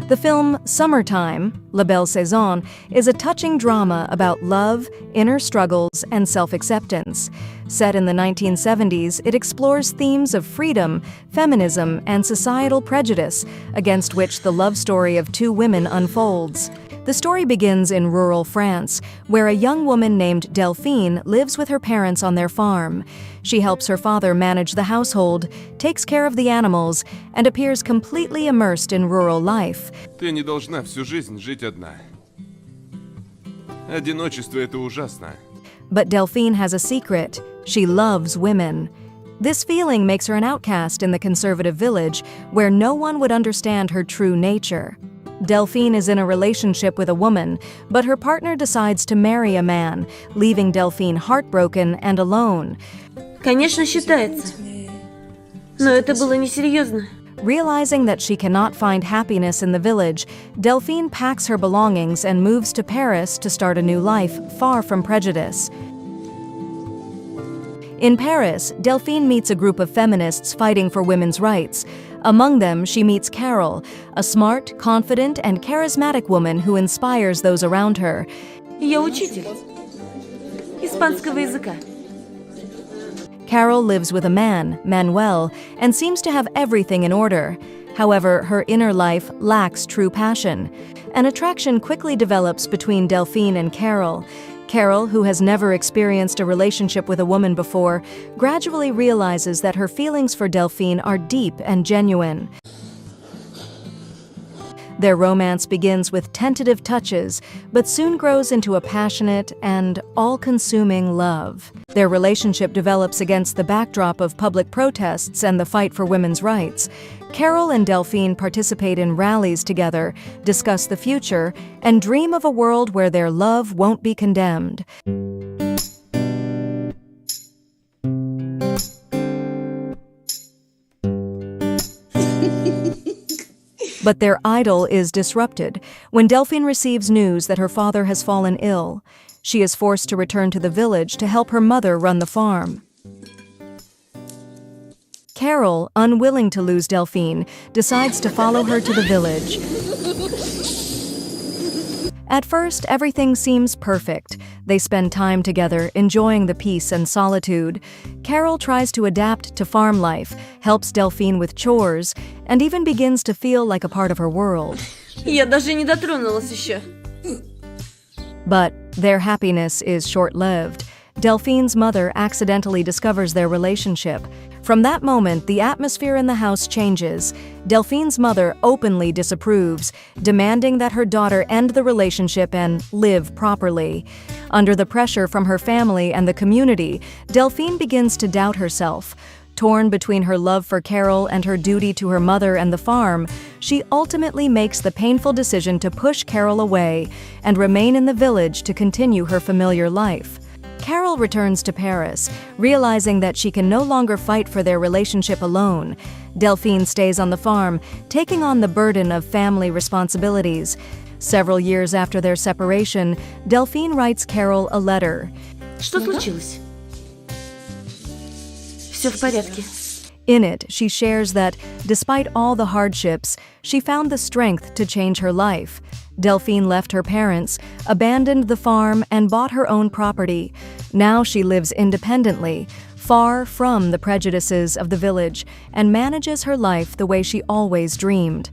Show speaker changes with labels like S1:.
S1: The film Summertime, La Belle Saison, is a touching drama about love, inner struggles, and self-acceptance. Set in the 1970s, it explores themes of freedom, feminism, and societal prejudice, against which the love story of two women unfolds. The story begins in rural France, where a young woman named Delphine lives with her parents on their farm. She helps her father manage the household, takes care of the animals, and appears completely immersed in rural life.
S2: Ты не должна всю жизнь жить одна. Одиночество — это ужасно.
S1: But Delphine has a secret. She loves women. This feeling makes her an outcast in the conservative village, where no one would understand her true nature. Delphine is in a relationship with a woman, but her partner decides to marry a man, leaving Delphine heartbroken and alone.
S3: Конечно, считается. Но это было несерьезно.
S1: Realizing that she cannot find happiness in the village, Delphine packs her belongings and moves to Paris to start a new life far from prejudice. In Paris, Delphine meets a group of feminists fighting for women's rights. Among them, she meets Carole, a smart, confident, and charismatic woman who inspires those around her.
S3: Я учитель испанского языка.
S1: Carole lives with a man, Manuel, and seems to have everything in order. However, her inner life lacks true passion. An attraction quickly develops between Delphine and Carole. Carole, who has never experienced a relationship with a woman before, gradually realizes that her feelings for Delphine are deep and genuine. Their romance begins with tentative touches, but soon grows into a passionate and all-consuming love. Their relationship develops against the backdrop of public protests and the fight for women's rights. Carole and Delphine participate in rallies together, discuss the future, and dream of a world where their love won't be condemned. But their idyll is disrupted when Delphine receives news that her father has fallen ill. She is forced to return to the village to help her mother run the farm. Carole, unwilling to lose Delphine, decides to follow her to the village. At first, everything seems perfect. They spend time together, enjoying the peace and solitude. Carole tries to adapt to farm life, helps Delphine with chores, and even begins to feel like a part of her world.
S3: Я даже не дотронулась еще.
S1: But their happiness is short-lived. Delphine's mother accidentally discovers their relationship. From that moment, the atmosphere in the house changes. Delphine's mother openly disapproves, demanding that her daughter end the relationship and live properly. Under the pressure from her family and the community, Delphine begins to doubt herself. Torn between her love for Carole and her duty to her mother and the farm, she ultimately makes the painful decision to push Carole away and remain in the village to continue her familiar life. Carole returns to Paris, realizing that she can no longer fight for their relationship alone. Delphine stays on the farm, taking on the burden of family responsibilities. Several years after their separation, Delphine writes Carole a letter.
S3: Что случилось? Все в порядке.
S1: In it, she shares that, despite all the hardships, she found the strength to change her life. Delphine left her parents, abandoned the farm, and bought her own property. Now she lives independently, far from the prejudices of the village, and manages her life the way she always dreamed.